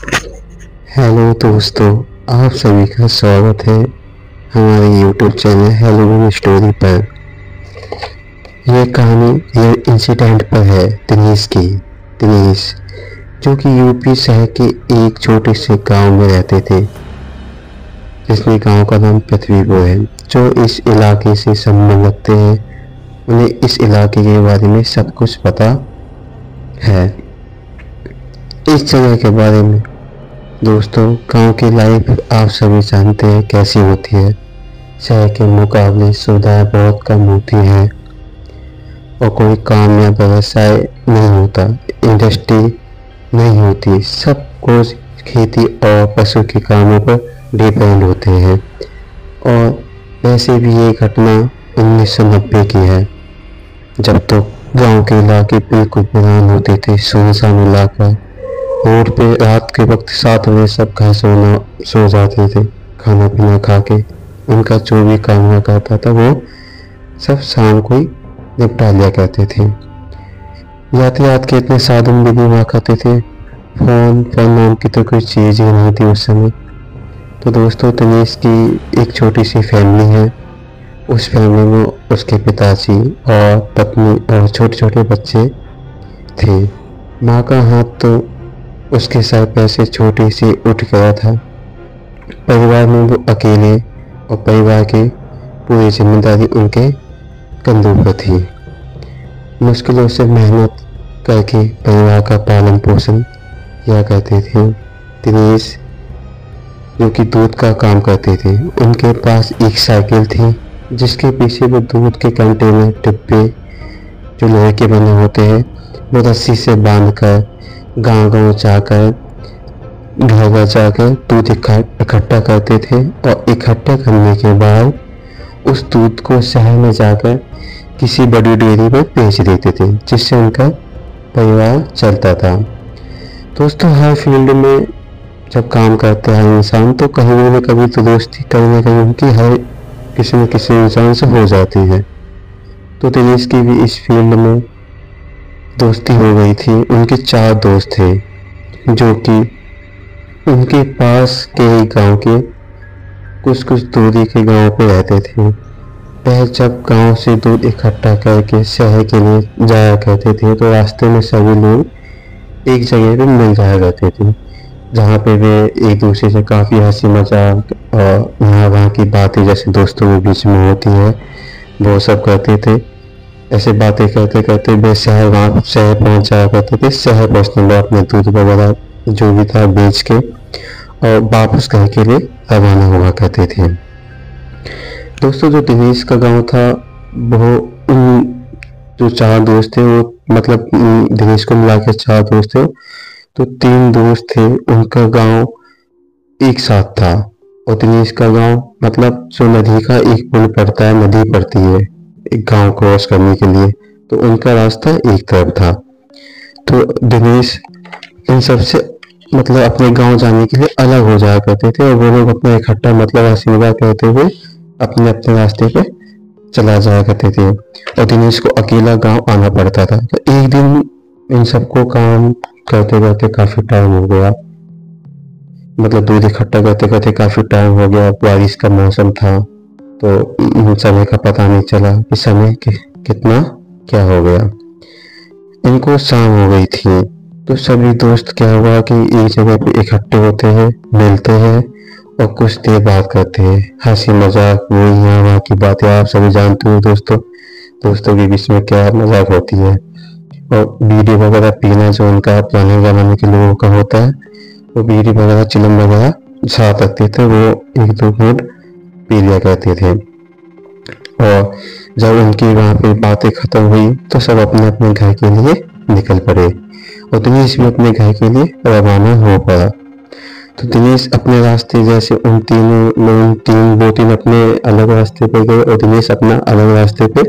Hello दोस्तों, आप सभी का स्वागत है हमारे YouTube चैनल हेलोविन स्टोरी पर। यह कहानी रियल इंसिडेंट पर है दिनेश की। दिनेश जो कि यूपी शहर के एक छोटे से गांव में रहते थे, जिसमें गांव का नाम पृथ्वीपुर है। जो इस इलाके से संबंध रखते हैं उन्हें इस इलाके के बारे में सब कुछ पता है। इस जगह के बारे में दोस्तों, गांव की लाइफ आप सभी जानते हैं कैसी होती है। शहर के मुकाबले सुविधाएं बहुत कम होती हैं और कोई काम या व्यवसाय नहीं होता, इंडस्ट्री नहीं होती। सब कुछ खेती और पशु के कामों पर डिपेंड होते हैं। और वैसे भी ये घटना 1990 की है, जब तो गांव के इलाके बिल्कुल वीरान होते थे, सुनसान इलाका। रोड पे रात के वक्त 7 बजे सब घर सो जाते थे, खाना पीना खा के। उनका जो भी काम हुआ करता था वो सब शाम को ही निपटा लिया करते थे। यातायात के इतने साधन भी नहीं हुआ करते थे, फोन नाम की तो कोई चीज़ ही नहीं थी उस समय। तो दोस्तों, दिनेश की एक छोटी सी फैमिली है। उस फैमिली में उसके पिताजी और पत्नी और छोटे छोटे बच्चे थे। माँ का हाथ तो उसके सर पैर से छोटे से उठ गया था। परिवार में वो अकेले और परिवार की पूरी जिम्मेदारी उनके कंधों पर थी। मुश्किलों से मेहनत करके परिवार का पालन पोषण किया करते थे। दिनेश जो कि दूध का काम करते थे, उनके पास एक साइकिल थी जिसके पीछे वो दूध के कंटेनर डिब्बे जो लोहे के बने होते हैं वो रस्सी से बांधकर गांव गांव जाकर घर घर जाकर दूध इकट्ठा करते थे। और इकट्ठा करने के बाद उस दूध को शहर में जाकर किसी बड़ी डेयरी में बेच देते थे, जिससे उनका परिवार चलता था। दोस्तों, हर फील्ड में जब काम करता है इंसान तो कहीं न कभी तो दोस्ती कहीं ना कहीं उनकी हर किसी न किसी इंसान से हो जाती है। तो दिनेश की भी इस फील्ड में दोस्ती हो गई थी। उनके 4 दोस्त थे जो कि उनके पास के ही गांव के कुछ कुछ दूरी के गांव पे रहते थे। वह जब गांव से दूध इकट्ठा करके शहर के लिए जाया करते थे तो रास्ते में सभी लोग एक जगह पे मिल जाया करते थे, जहाँ पे वे एक दूसरे से काफ़ी हंसी मजाक और यहाँ वहाँ की बातें जैसे दोस्तों के बीच में होती है वो सब करते थे। ऐसे बातें करते करते वे शहर पहुंच जाया करते थे। शहर पहुंचने में अपने दूध वगैरह जो भी था बेच के और वापस घर के लिए रवाना हुआ करते थे। दोस्तों, जो दिनेश का गांव था वो जो 4 दोस्त थे वो मतलब दिनेश को मिला के 4 दोस्त थे, तो 3 दोस्त थे उनका गांव एक साथ था। और दिनेश का गांव मतलब जो नदी का एक पुल पड़ता है, नदी पड़ती है एक गांव क्रॉस करने के लिए, तो उनका रास्ता एक तरफ था। तो दिनेश इन सबसे मतलब अपने गांव जाने के लिए अलग हो जाया करते थे और वो लोग अपना इकट्ठा मतलब हंसी मजाक करते हुए अपने अपने रास्ते पे चला जाया करते थे और दिनेश को अकेला गांव आना पड़ता था। तो एक दिन इन सबको काम करते करते काफी टाइम हो गया, मतलब दूध इकट्ठा करते करते काफी टाइम हो गया। बारिश का मौसम था तो समय का पता नहीं चला कि समय कितना क्या हो गया। इनको शाम हो गई थी तो सभी दोस्त क्या हुआ कि एक जगह पे इकट्ठे होते हैं, मिलते हैं और कुछ देर बात करते हैं, हंसी मजाक वो यहाँ वहाँ की बातें आप सभी जानते हो। दोस्तों के बीच में क्या मजाक होती है। और बीड़ी वगैरह पीना जो उनका पुराने जमाने के लोगों का होता है, वो बीड़ी वगैरह चिलम वगैरह साथ रखते थे, वो 1-2 घूंट पी लिया करते थे। और जब उनकी वहाँ पे बातें खत्म हुई तो सब अपने अपने घर के लिए निकल पड़े और दिनेश भी अपने घर के लिए रवाना हो पड़ा। तो दिनेश अपने रास्ते जैसे उन तीन अपने अलग रास्ते पे गए और दिनेश अपना अलग रास्ते पे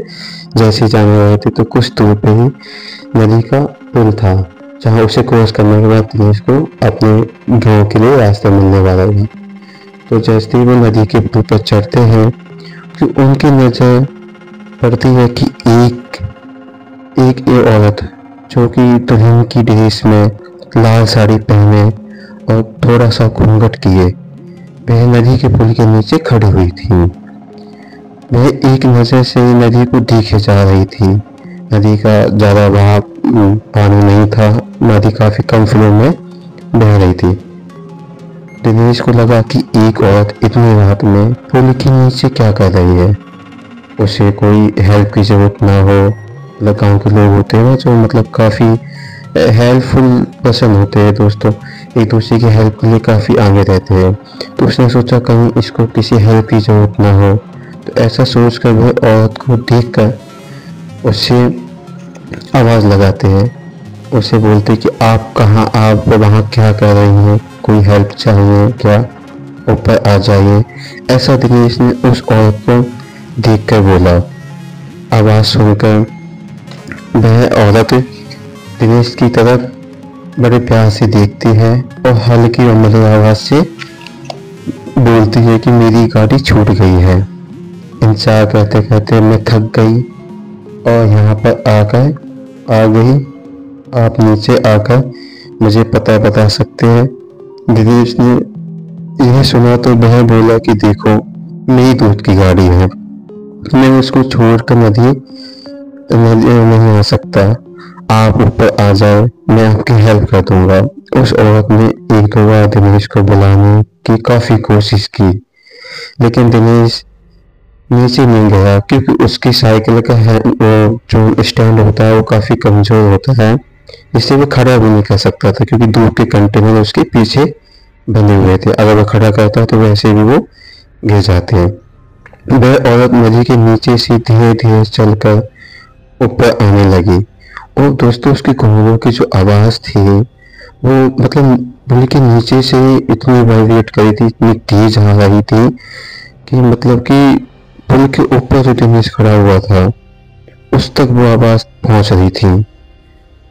जैसे जाने रहे थे तो कुछ दूर पे ही नदी का पुल था, जहाँ उसे क्रॉस करने के बाद दिनेश को अपने गांव के लिए रास्ता मिलने वाला था। तो जैसे ही वो नदी के पुल पर चढ़ते हैं तो उनकी नजर पड़ती है कि एक औरत जो कि दुल्हन की ड्रेस में लाल साड़ी पहने और थोड़ा सा घूंघट किए वह नदी के पुल के नीचे खड़ी हुई थी। वह एक नज़र से नदी को देखे जा रही थी। नदी का ज़्यादा बहाव पानी नहीं था, नदी काफ़ी कम फ्लो में बह रही थी। दिनेश को लगा कि एक औरत इतनी रात में पुल के नीचे क्या कर रही है। उसे कोई हेल्प की ज़रूरत ना हो, मतलब गाँव के लोग होते हैं ना जो मतलब काफ़ी हेल्पफुल पर्सन होते हैं दोस्तों, एक दूसरे की हेल्प के लिए काफ़ी आगे रहते हैं। तो उसने सोचा कहीं इसको किसी हेल्प की ज़रूरत ना हो, तो ऐसा सोच कर वह औरत को देखकर उससे आवाज़ लगाते हैं। उससे बोलते कि आप कहाँ, आप वहाँ क्या कर रही हैं, कोई हेल्प चाहिए क्या, ऊपर आ जाइए। ऐसा दिनेश ने उस औरत को देखकर बोला। आवाज़ सुनकर वह औरत दिनेश की तरफ बड़े प्यार से देखती है और हल्की और मधुर आवाज़ से बोलती है कि मेरी गाड़ी छूट गई है। इंतजार करते करते मैं थक गई और यहाँ पर आ गई। आप नीचे आकर मुझे पता बता सकते हैं। दिनेश ने यह सुना तो वह बोला कि देखो मेरी दोस्त की गाड़ी है, मैं उसको छोड़कर नदी नहीं आ सकता, आप ऊपर आ जाए, मैं आपकी हेल्प कर दूंगा। उस औरत ने एक दो बार दिनेश को बुलाने की काफ़ी कोशिश की, लेकिन दिनेश नीचे नहीं गया क्योंकि उसकी साइकिल का जो स्टैंड होता है वो काफ़ी कमज़ोर होता है, इससे वो खड़ा भी नहीं कर सकता था क्योंकि दूध के कंटेनर उसके पीछे बंधे हुए थे। अगर वो खड़ा करता तो वैसे भी वो गिर जाते हैं। वह औरत नदी के नीचे से धीरे धीरे चलकर ऊपर आने लगी और दोस्तों उसकी घुंघरू की जो आवाज़ थी वो मतलब पुल के नीचे से इतनी वाइब्रेट करी थी, इतनी तेज आ रही थी कि मतलब कि पुल के ऊपर जो दिनेश खड़ा हुआ था उस तक वो आवाज़ पहुंच रही थी।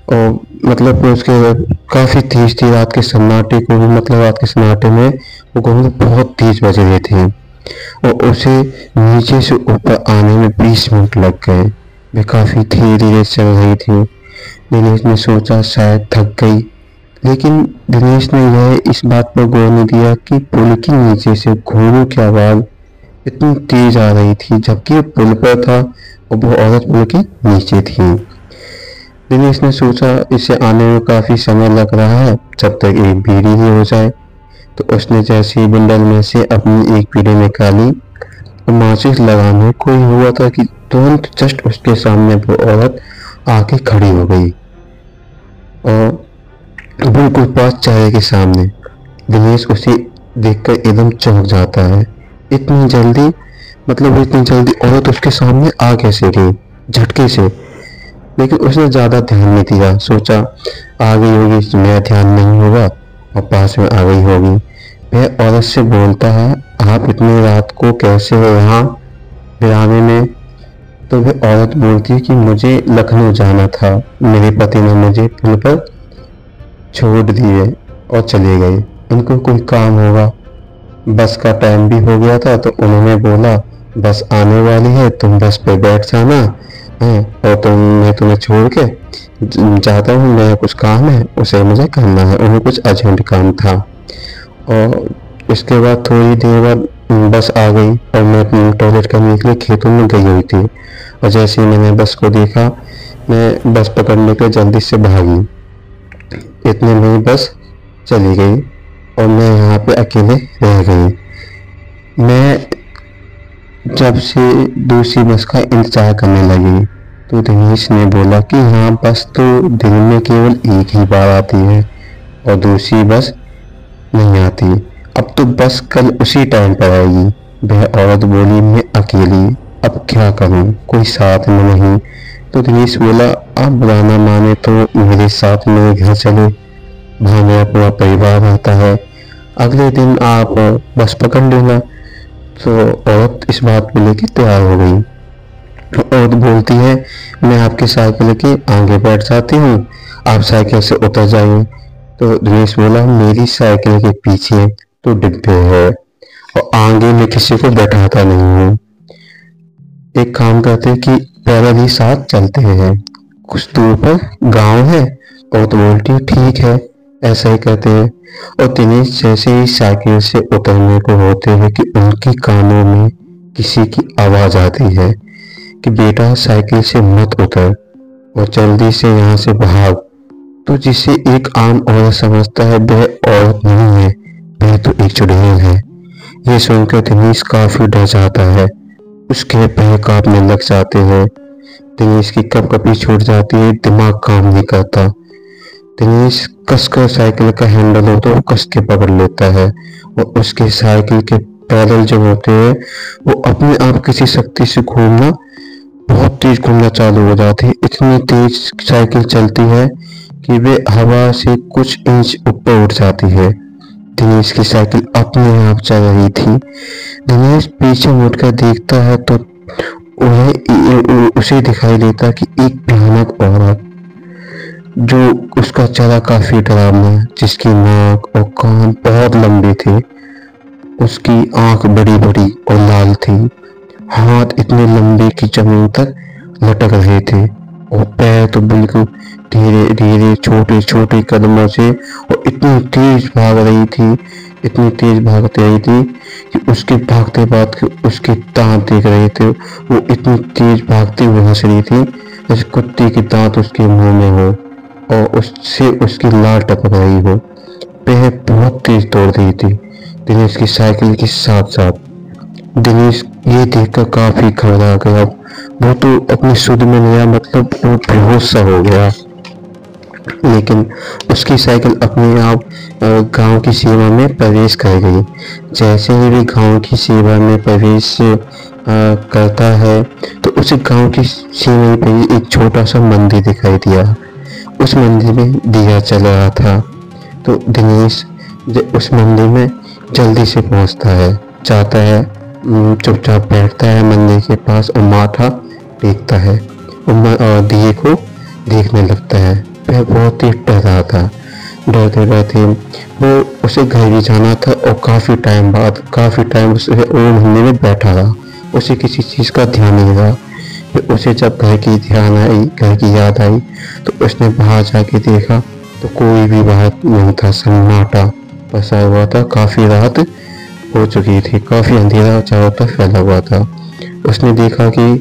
और मतलब उसके काफ़ी तेज थी, रात के सन्नाटे को भी, मतलब रात के सन्नाटे में वो घुंघरू बहुत तेज बज रहे थे और उसे नीचे से ऊपर आने में 20 मिनट लग गए। वे काफ़ी धीरे धीरे चल रही थी। दिनेश ने सोचा शायद थक गई, लेकिन दिनेश ने यह इस बात पर गौर नहीं दिया कि पुल के नीचे से घोड़ों की आवाज़ इतनी तेज आ रही थी जबकि पुल पर था और वो औरत पुल के नीचे थी। दिनेश ने सोचा इसे आने में काफ़ी समय लग रहा है, जब तक एक बीड़ी ही हो जाए। तो उसने जैसे ही बंडल में से अपनी एक बीड़ी निकाली और माचिस लगाने को ही हुआ था कि तुरंत जस्ट उसके सामने वो औरत आके खड़ी हो गई और बिल्कुल पास चाय के सामने। दिनेश उसे देखकर एकदम चौंक जाता है। इतनी जल्दी, मतलब इतनी जल्दी औरत उसके सामने आ कैसे गई झटके से। लेकिन उसने ज़्यादा ध्यान नहीं दिया, सोचा आ गई होगी, मेरा ध्यान नहीं होगा और पास में आ गई होगी। वह औरत से बोलता है आप इतनी रात को कैसे हो यहाँ वीराने में। तो वह औरत बोलती है कि मुझे लखनऊ जाना था, मेरे पति ने मुझे पुल पर छोड़ दिए और चले गए, उनको कोई काम होगा, बस का टाइम भी हो गया था तो उन्होंने बोला बस आने वाली है, तुम बस पे बैठ जाना है और मैं तुम्हें छोड़ के जाता हूँ, मेरा कुछ काम है उसे मुझे करना है। उन्हें कुछ अर्जेंट काम था। और उसके बाद थोड़ी देर बाद बस आ गई और मैं टॉयलेट करने के लिए खेतों में गई हुई थी और जैसे ही मैंने बस को देखा मैं बस पकड़ने के जल्दी से भागी। इतने में ही बस चली गई और मैं यहाँ पे अकेले रह गई। मैं जब से दूसरी बस का इंतजार करने लगी तो दिनेश ने बोला कि यहाँ बस तो दिन में केवल एक ही बार आती है और दूसरी बस नहीं आती, अब तो बस कल उसी टाइम पर आएगी। वह औरत बोली मैं अकेली अब क्या करूँ, कोई साथ में नहीं। तो दिनेश बोला आप बुरा ना माने तो मेरे साथ मेरे घर चले, वहाँ मेरा पूरा परिवार रहता है, अगले दिन आप बस पकड़ लेना। तो औरत इस बात को लेकर तैयार हो गई। औरत बोलती है मैं आपकी साइकिल के आगे बैठ जाती हूँ, आप साइकिल से उतर जाइए। तो दिनेश बोला मेरी साइकिल के पीछे तो डिब्बे है और आगे मैं किसी को बैठाता नहीं हूँ, एक काम करते कि पैदल ही साथ चलते हैं, कुछ दूर पर गांव है। और तो बोलती ठीक है, ऐसा ही कहते हैं। और दिनेश जैसे ही साइकिल से उतरने को होते हैं कि उनके कानों में किसी की आवाज आती है कि बेटा साइकिल से मत उतर और जल्दी से यहाँ से भाग। तो जिसे एक आम औरत समझता है वह औरत नहीं है, वह तो एक चुड़ैल है। ये सुनकर दिनेश काफी डर जाता है, उसके पैर कांपने लग जाते हैं। दिनेश की कपकपी छूट जाती है, दिमाग काम नहीं करता। दिनेश कसकर साइकिल का हैंडल हो तो कस के पकड़ लेता है और उसके साइकिल के पैडल जो होते हैं वो अपने आप किसी शक्ति से घूमना, बहुत तेज घूमना चालू हो जाती है। इतनी तेज साइकिल चलती है कि वे हवा से कुछ इंच ऊपर उठ जाती है। दिनेश की साइकिल अपने आप चल रही थी। दिनेश पीछे मुड़कर देखता है तो उसे दिखाई देता कि एक भयानक औरत जो उसका चेहरा काफी डरावना, जिसकी नाक और कान बहुत लंबे थे, उसकी आंख बड़ी बड़ी और लाल थी, हाथ इतने लंबे कि जमीन तक लटक रहे थे और पैर तो बिल्कुल धीरे धीरे छोटे छोटे कदमों से, और इतनी तेज भाग रही थी, इतनी तेज भागती रही थी कि उसके भागते भागते उसके दांत देख रहे थे। वो इतनी तेज भागती हुई हंस रही थी जैसे कुत्ते के दांत उसके मुंह में हो और उससे उसकी लार टपक रही हो। वह बहुत तेज दौड़ रही थी दिनेश की साइकिल के साथ साथ। दिनेश ये देखकर काफी घबरा गया। वो तो अपनी सुध में नया, मतलब वो बेहोश सा हो गया। लेकिन उसकी साइकिल अपने आप गांव की सीमा में प्रवेश कर गई। जैसे ही भी गांव की सीमा में प्रवेश करता है तो उस गांव की सीमा पे एक छोटा सा मंदिर दिखाई दिया। उस मंदिर में दिया चल रहा था तो दिनेश उस मंदिर में जल्दी से पहुंचता है, जाता है, चुपचाप बैठता है मंदिर के पास और माथा टेकता है और दिए को देखने लगता है। वह बहुत ही डर रहा था। डरते डरते वो उसे घर भी जाना था और काफ़ी टाइम उसे मंदिर में बैठा रहा। उसे किसी चीज़ का ध्यान नहीं रहा। फिर उसे जब घर की याद आई तो उसने बाहर जाके देखा तो कोई भी बाहर नहीं था, सन्नाटा बसा हुआ था। काफ़ी रात हो चुकी थी, काफ़ी अंधेरा चारों तरफ फैला हुआ था। उसने देखा कि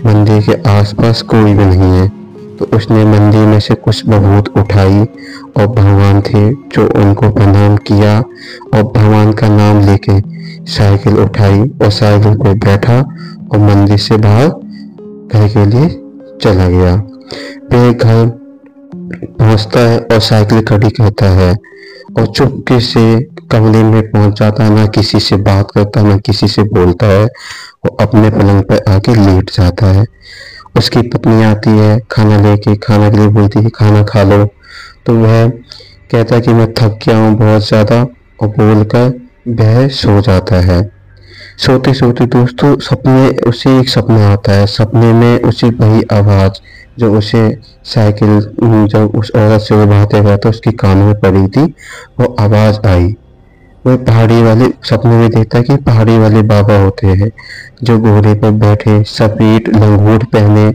मंदिर के आसपास कोई भी नहीं है तो उसने मंदिर में से कुछ बबूत उठाई और भगवान थे जो उनको प्रणाम किया और भगवान का नाम लेके साइकिल उठाई और साइकिल पे बैठा और मंदिर से बाहर घर के लिए चला गया। वह घर पहुंचता है और साइकिल खड़ी करता है और चुपके से कमरे में पहुंच जाता है। ना किसी से बात करता, ना किसी से बोलता है, वो अपने पलंग पर आके लेट जाता है। उसकी पत्नी आती है खाना के लिए बोलती है खाना खा लो। तो वह कहता है कि मैं थक गया हूँ बहुत ज़्यादा और बोलकर वह सो जाता है। सोते सोते दोस्तों उसे एक सपना आता है। सपने में उसे वही आवाज़ जो उसे साइकिल जब उस औरत से वो बातें करता उसके कानों में पड़ी थी, वो आवाज़ आई। वह पहाड़ी वाले सपने में देखता है कि पहाड़ी वाले बाबा होते हैं जो घोड़े पर बैठे, सफेद लंगोट पहने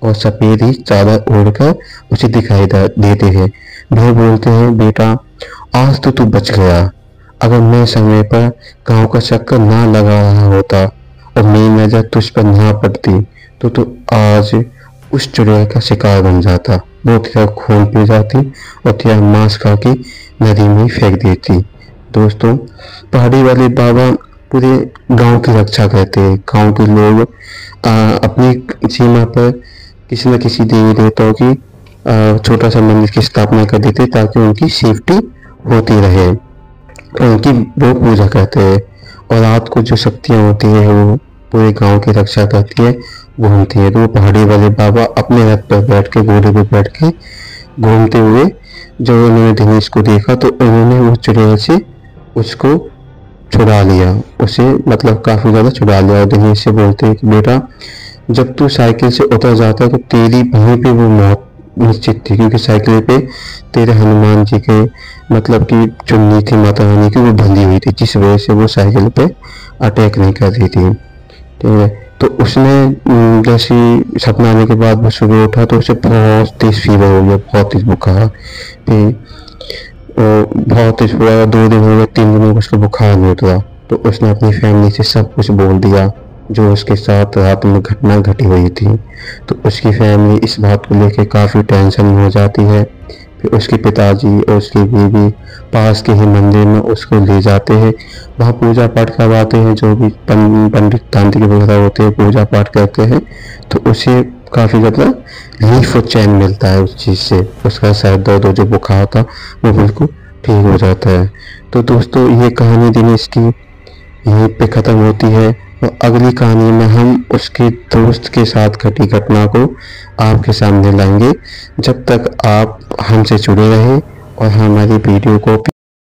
और सफेद ही चादर ओढ़कर उसे दिखाई देते हैं। वह बोलते हैं बेटा आज तो तू बच गया। अगर मैं समय पर गांव का चक्कर ना लगा रहा होता और मेरी नजर तुझ पर ना पड़ती तो तू आज उस चुड़ैल का शिकार बन जाता। वो तेरा खून पी जाती और तेरा मांस खा के नदी में फेंक देती। दोस्तों पहाड़ी वाले बाबा पूरे गांव की रक्षा करते हैं। गांव के लोग अपनी सीमा पर किसी न किसी देवी देवताओं की छोटा सा मंदिर की स्थापना कर देते ताकि उनकी सेफ्टी होती रहे। उनकी वो पूजा करते हैं और रात को जो शक्तियाँ होती है वो पूरे गांव की रक्षा करती है, घूमती है। तो वो पहाड़ी वाले बाबा अपने रथ पर बैठ के, घोड़े पर बैठ के घूमते हुए जब उन्होंने दिनेश को देखा तो उन्होंने वो चुड़ैल से उसको छुड़ा लिया, उसे मतलब काफ़ी ज़्यादा छुड़ा लिया। और दिनेश से बोलते हैं कि बेटा जब तू साइकिल से उतर जाता तो तेरी वहीं पे वो मौत निश्चित थी, क्योंकि साइकिल पे तेरे हनुमान जी के मतलब कि चुन्नी थी माता रानी की, वो बंधी हुई थी, जिस वजह से वो साइकिल पे अटैक नहीं कर रही थी। ठीक है, तो उसने जैसे सपना आने के बाद वो सुबह उठा तो उसे बहुत तेज फीवर हो गया, बहुत तेज बुखार। फिर और बहुत पूरा 2 दिन हो गए, 3 दिन हो गए, उसको बुखार नहीं उतरा। तो उसने अपनी फैमिली से सब कुछ बोल दिया जो उसके साथ रात में घटना घटी हुई थी। तो उसकी फैमिली इस बात को लेकर काफ़ी टेंशन में हो जाती है। फिर उसके पिताजी और उसकी बीवी पास के ही मंदिर में उसको ले जाते हैं, वहाँ पूजा पाठ करवाते हैं। जो भी पंडित तांत्रिक वगैरह होते हैं पूजा पाठ करते हैं, तो उसे काफ़ी ज़्यादा रिलीफ और चैन मिलता है उस चीज़ से। उसका सर दर्द और जो बुखार था वो बिल्कुल ठीक हो जाता है। तो दोस्तों ये कहानी दिनेश की यहीं पे ख़त्म होती है, और अगली कहानी में हम उसके दोस्त के साथ घटी घटना को आपके सामने लाएंगे। जब तक आप हमसे जुड़े रहें और हमारी वीडियो को